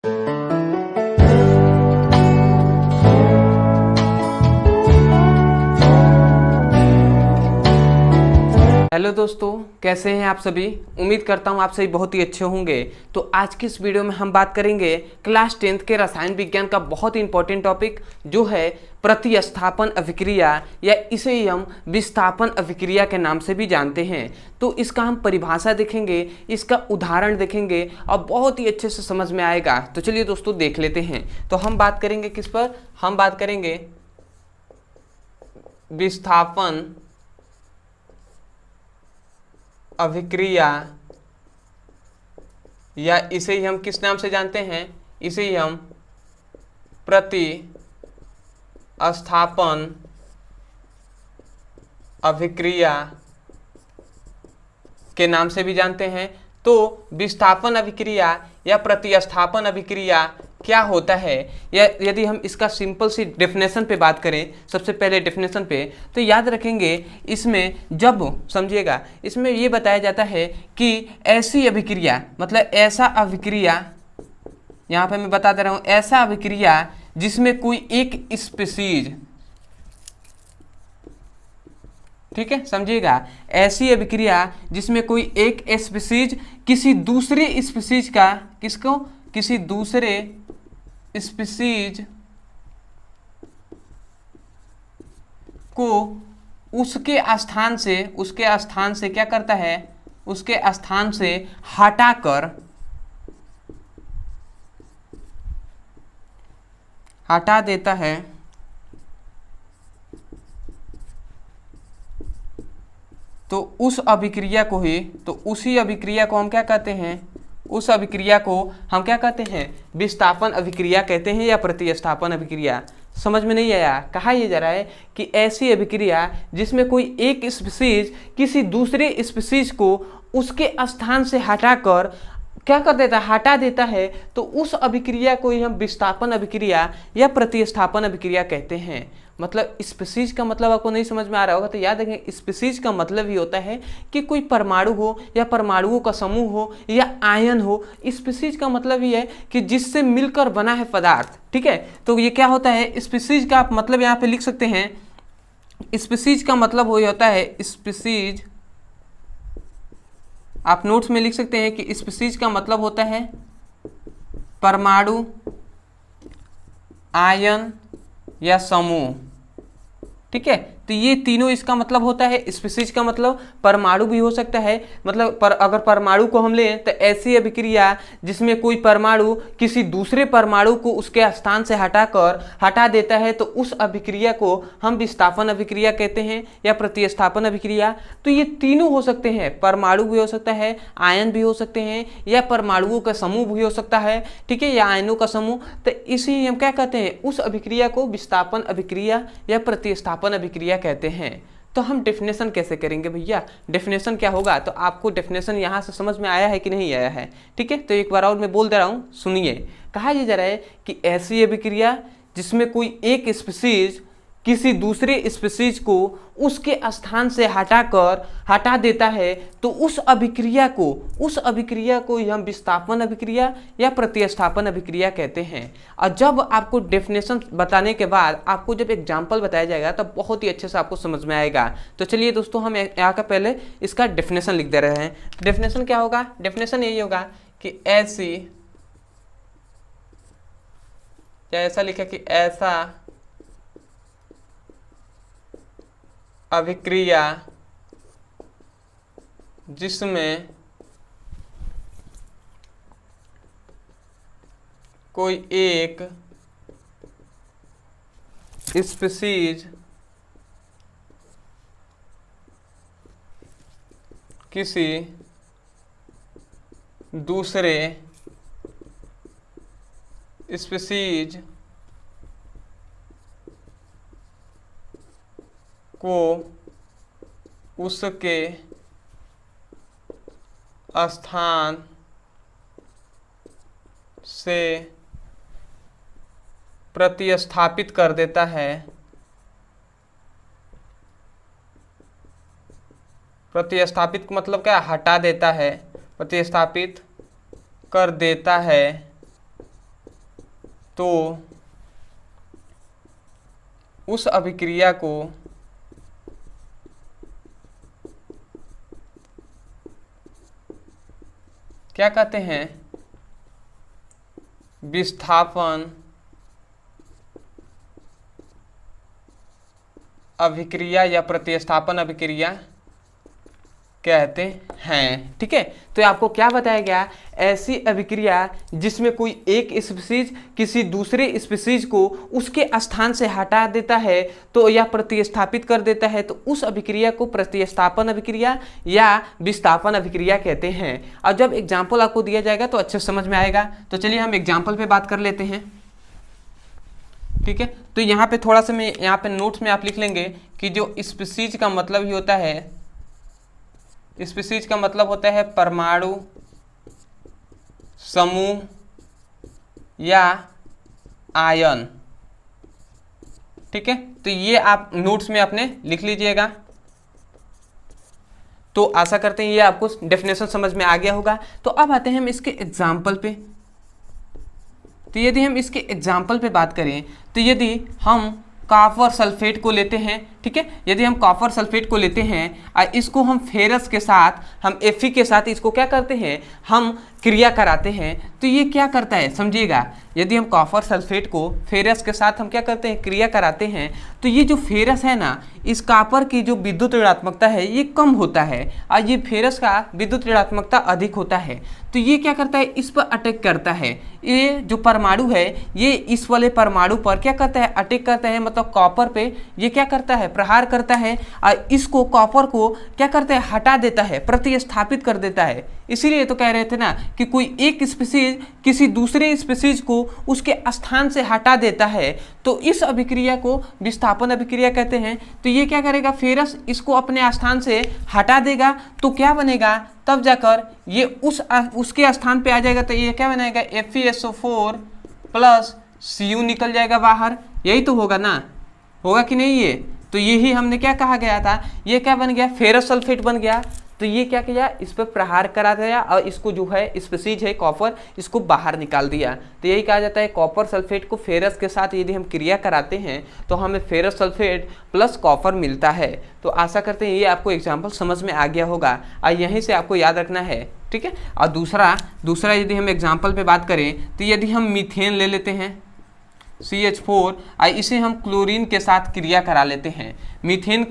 Hello दोस्तों, कैसे हैं आप सभी। उम्मीद करता हूं आप सभी बहुत ही अच्छे होंगे। तो आज की इस वीडियो में हम बात करेंगे क्लास 10th के रसायन विज्ञान का बहुत ही इंपॉर्टेंट टॉपिक, जो है प्रतिस्थापन अभिक्रिया, या इसे ही हम विस्थापन अभिक्रिया के नाम से भी जानते हैं। तो इसका हम परिभाषा देखेंगे, इसका उदाहरण देखेंगे और बहुत ही अच्छे से समझ में आएगा। तो चलिए दोस्तों देख लेते हैं। तो हम बात करेंगे किस पर, हम बात करेंगे विस्थापन अभिक्रिया, या इसे ही हम किस नाम से जानते हैं, इसे ही हम प्रतिस्थापन अभिक्रिया के नाम से भी जानते हैं। तो विस्थापन अभिक्रिया या प्रतिस्थापन अभिक्रिया क्या होता है, या यदि हम इसका सिंपल सी डेफिनेशन पे बात करें, सबसे पहले डेफिनेशन पे, तो याद रखेंगे इसमें जब समझिएगा, इसमें ये बताया जाता है कि ऐसी अभिक्रिया, मतलब ऐसा अभिक्रिया, यहाँ पे मैं बता दे रहा हूँ, ऐसा अभिक्रिया जिसमें कोई एक स्पीशीज, ठीक है, समझिएगा, ऐसी अभिक्रिया जिसमें कोई एक स्पीशीज किसी दूसरे स्पीशीज का, किसको, किसी दूसरे स्पीशीज को उसके स्थान से क्या करता है, उसके स्थान से हटा देता है, तो उस अभिक्रिया को ही, तो उसी अभिक्रिया को हम क्या कहते हैं, उस अभिक्रिया को हम क्या कहते हैं, विस्थापन अभिक्रिया कहते हैं, या प्रतिस्थापन अभिक्रिया। समझ में नहीं आया, कहा यह जा रहा है कि ऐसी अभिक्रिया जिसमें कोई एक स्पीशीज किसी दूसरे स्पीशीज को उसके स्थान से हटाकर क्या कर देता है, हटा देता है, तो उस अभिक्रिया को ही हम विस्थापन अभिक्रिया या प्रतिस्थापन अभिक्रिया कहते हैं। मतलब स्पीशीज का मतलब आपको नहीं समझ में आ रहा होगा, तो याद रखें, स्पीशीज का मतलब ही होता है कि कोई परमाणु हो, या परमाणुओं का समूह हो, या आयन हो। स्पीशीज का मतलब ही है कि जिससे मिलकर बना है पदार्थ, ठीक है। तो ये क्या होता है, स्पीशीज का आप मतलब यहाँ पे लिख सकते हैं, स्पीशीज का मतलब वही होता है, स्पीशीज आप नोट्स में लिख सकते हैं कि स्पीशीज का मतलब होता है परमाणु, आयन या समूह, ठीक है। तो ये तीनों इसका मतलब होता है। स्पीशीज का मतलब परमाणु भी हो सकता है, मतलब अगर परमाणु को हम लें तो ऐसी अभिक्रिया जिसमें कोई परमाणु किसी दूसरे परमाणु को उसके स्थान से हटा देता है, तो उस अभिक्रिया को हम विस्थापन अभिक्रिया कहते हैं, या प्रतिस्थापन अभिक्रिया। तो ये तीनों हो सकते हैं, परमाणु भी हो सकता है, आयन भी हो सकते हैं, या परमाणुओं का समूह भी हो सकता है, ठीक है, या आयनों का समूह। तो इसी हम क्या कहते हैं, उस अभिक्रिया को विस्थापन अभिक्रिया या प्रतिस्थापन अभिक्रिया कहते हैं। तो हम डेफिनेशन कैसे करेंगे भैया, डेफिनेशन क्या होगा, तो आपको डेफिनेशन यहां से समझ में आया है कि नहीं आया है, ठीक है। तो एक बार और मैं बोल दे रहा हूं, सुनिए। कहा यह जा रहा है कि ऐसी अभिक्रिया जिसमें कोई एक स्पीशीज किसी दूसरे स्पीशीज को उसके स्थान से हटा देता है, तो उस अभिक्रिया को ही हम विस्थापन अभिक्रिया या प्रतिस्थापन अभिक्रिया कहते हैं। और जब आपको डेफिनेशन बताने के बाद आपको जब एग्जाम्पल बताया जाएगा तब बहुत ही अच्छे से आपको समझ में आएगा। तो चलिए दोस्तों, हम यहाँ का पहले इसका डेफिनेशन लिख दे रहे हैं। डेफिनेशन क्या होगा, डेफिनेशन यही होगा कि ऐसी, या ऐसा लिखा कि ऐसा अभिक्रिया जिसमें कोई एक स्पीशीज किसी दूसरे स्पीशीज को उसके स्थान से प्रतिस्थापित कर देता है, प्रतिस्थापित मतलब क्या, हटा देता है, प्रतिस्थापित कर देता है, तो उस अभिक्रिया को क्या कहते हैं, विस्थापन अभिक्रिया या प्रतिस्थापन अभिक्रिया कहते हैं। ठीक है, तो आपको क्या बताया गया, ऐसी अभिक्रिया जिसमें कोई एक स्पीशीज किसी दूसरे स्पीशीज को उसके स्थान से हटा देता है तो या प्रतिस्थापित कर देता है, तो उस अभिक्रिया को प्रतिस्थापन अभिक्रिया या विस्थापन अभिक्रिया कहते हैं। और जब एग्जाम्पल आपको दिया जाएगा तो अच्छे समझ में आएगा। तो चलिए हम एग्जाम्पल पे बात कर लेते हैं। ठीक है, तो यहाँ पे थोड़ा सा मैं यहाँ पे नोट्स में आप लिख लेंगे कि जो स्पीशीज का मतलब ही होता है, स्पीशीज का मतलब होता है परमाणु समूह या आयन। ठीक है, तो ये आप नोट्स में अपने लिख लीजिएगा। तो आशा करते हैं ये आपको डेफिनेशन समझ में आ गया होगा। तो अब आते हैं हम इसके एग्जाम्पल पे। तो यदि हम इसके एग्जाम्पल पे बात करें तो यदि हम कॉपर सल्फेट को लेते हैं, ठीक है, यदि हम कॉपर सल्फेट को लेते हैं और इसको हम फेरस के साथ, हम Fe के साथ इसको क्या करते हैं, हम क्रिया कराते हैं, तो ये क्या करता है समझिएगा। यदि हम कॉपर सल्फेट को फेरस के साथ हम क्या करते हैं, क्रिया कराते हैं, तो ये जो फेरस है ना, इस कॉपर की जो विद्युत ऋणात्मकता है ये कम होता है और ये फेरस का विद्युत ऋणात्मकता अधिक होता है। तो ये क्या करता है, इस पर अटैक करता है। ये जो परमाणु है ये इस वाले परमाणु पर क्या करता है, अटैक करता है, मतलब कॉपर पे ये क्या करता है, प्रहार करता है और इसको कॉपर को क्या करता है, हटा देता है, प्रतिस्थापित कर देता है। इसीलिए तो कह रहे थे ना कि कोई एक स्पीशीज किसी दूसरे स्पीशीज को उसके स्थान से हटा देता है, तो इस अभिक्रिया को विस्थापन अभिक्रिया कहते हैं। तो ये क्या करेगा, फेरस इसको अपने स्थान से हटा देगा, तो क्या बनेगा, तब जाकर ये उसके स्थान पे आ जाएगा, तो ये क्या बनाएगा, FeSO4 प्लस Cu निकल जाएगा बाहर। यही तो होगा ना, होगा कि नहीं ये। तो यही हमने क्या कहा गया था, ये क्या बन गया, फेरस सल्फेट बन गया। तो ये क्या किया, इस पर प्रहार करा दिया और इसको जो है स्पीशीज है कॉपर, इसको बाहर निकाल दिया। तो यही कहा जाता है कॉपर सल्फेट को फेरस के साथ यदि हम क्रिया कराते हैं तो हमें फेरस सल्फेट प्लस कॉपर मिलता है। तो आशा करते हैं ये आपको एग्जाम्पल समझ में आ गया होगा और यहीं से आपको याद रखना है। ठीक है, और दूसरा यदि हम एग्जाम्पल पे बात करें तो यदि हम मीथेन ले लेते हैं CH4, इसे हम क्लोरीन के साथ क्रिया करा लेते हैं। मीथेन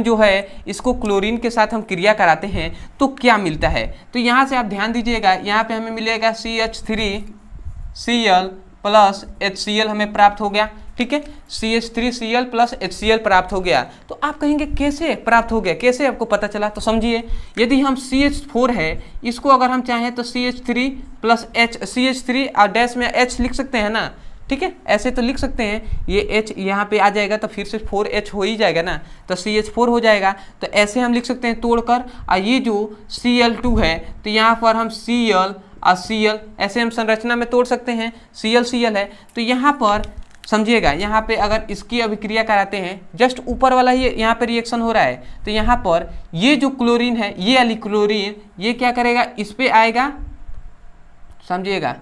जो है इसको क्लोरीन के साथ हम क्रिया कराते हैं तो क्या मिलता है। तो यहाँ से आप ध्यान दीजिएगा, यहाँ पे हमें मिलेगा CH3Cl प्लस HCl हमें प्राप्त हो गया। ठीक है, CH3Cl प्लस HCl प्राप्त हो गया। तो आप कहेंगे कैसे प्राप्त हो गया, कैसे आपको पता चला। तो समझिए, यदि हम CH4 है इसको अगर हम चाहें तो CH3 प्लस H, CH3 और डैश में H लिख सकते हैं ना। ठीक है, ऐसे तो लिख सकते हैं, ये H यहाँ पे आ जाएगा तो फिर से 4H हो ही जाएगा ना, तो CH4 हो जाएगा। तो ऐसे हम लिख सकते हैं तोड़कर, और ये जो Cl2 है तो यहाँ पर हम Cl और Cl ऐसे हम संरचना में तोड़ सकते हैं, Cl है। तो यहाँ पर समझिएगा, यहाँ पे अगर इसकी अभिक्रिया कराते हैं, जस्ट ऊपर वाला ही यहाँ पे रिएक्शन हो रहा है, तो यहाँ पर ये जो क्लोरीन है, ये वाली क्लोरीन ये क्या करेगा, इस पे आएगा, समझिएगा,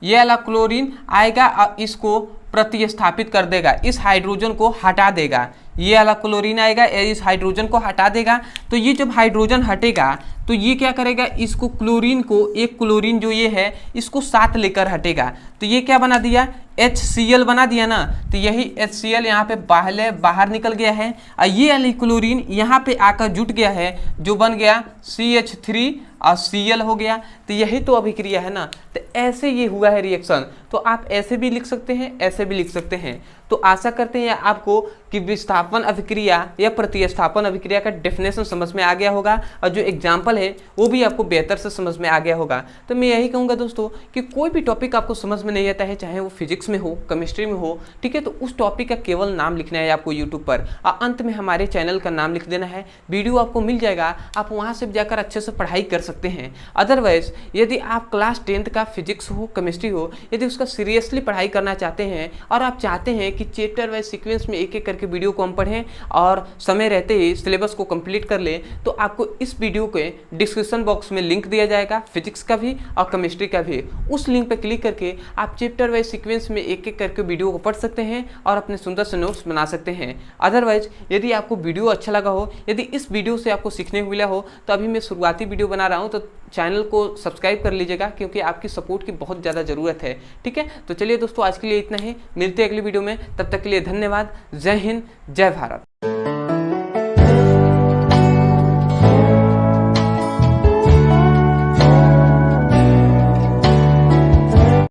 ये वाला क्लोरीन आएगा और इसको प्रतिस्थापित कर देगा, इस हाइड्रोजन को हटा देगा। ये वाला क्लोरीन आएगा, इस हाइड्रोजन को हटा देगा। तो ये जब हाइड्रोजन हटेगा तो ये क्या करेगा, इसको क्लोरीन को, एक क्लोरीन जो ये है इसको साथ लेकर हटेगा। तो ये क्या बना दिया, HCl बना दिया ना। तो यही HCl यहाँ पे बाहर निकल गया है और ये वाली क्लोरीन यहाँ पे आकर जुट गया है, जो बन गया CH3 और Cl हो गया। तो यही तो अभिक्रिया है ना। तो ऐसे ये हुआ है रिएक्शन। तो आप ऐसे भी लिख सकते हैं, ऐसे भी लिख सकते हैं। तो आशा करते हैं आपको कि विस्थापन अभिक्रिया या प्रतिस्थापन अभिक्रिया का डेफिनेशन समझ में आ गया होगा और जो एग्जाम्पल है वो भी आपको बेहतर से समझ में आ गया होगा। तो मैं यही कहूँगा दोस्तों कि कोई भी टॉपिक आपको समझ में नहीं आता है, चाहे वो फिजिक्स में हो, केमिस्ट्री में हो, ठीक है, तो उस टॉपिक का केवल नाम लिखना है आपको यूट्यूब पर और अंत में हमारे चैनल का नाम लिख देना है। वीडियो आपको मिल जाएगा, आप वहाँ से जाकर अच्छे से पढ़ाई कर सकते हैं। अदरवाइज यदि आप क्लास 10th का फिजिक्स हो, केमिस्ट्री हो, यदि उसका सीरियसली पढ़ाई करना चाहते हैं और आप चाहते हैं कि चैप्टर वाइज सीक्वेंस में एक एक करके वीडियो को हम पढ़ें और समय रहते ही सिलेबस को कंप्लीट कर लें, तो आपको इस वीडियो के डिस्क्रिप्शन बॉक्स में लिंक दिया जाएगा फिजिक्स का भी और केमिस्ट्री का भी। उस लिंक पर क्लिक करके आप चैप्टर वाइज सीक्वेंस में एक एक करके वीडियो को पढ़ सकते हैं और अपने सुंदर से नोट्स बना सकते हैं। अदरवाइज यदि आपको वीडियो अच्छा लगा हो, यदि इस वीडियो से आपको सीखने को मिला हो, तो अभी मैं शुरुआती वीडियो बना रहा हूँ, तो चैनल को सब्सक्राइब कर लीजिएगा क्योंकि आपकी सपोर्ट की बहुत ज़्यादा ज़रूरत है। ठीक है, तो चलिए दोस्तों, आज के लिए इतना ही। मिलते हैं अगली वीडियो में, तब तक के लिए धन्यवाद। जय हिंद, जय भारत।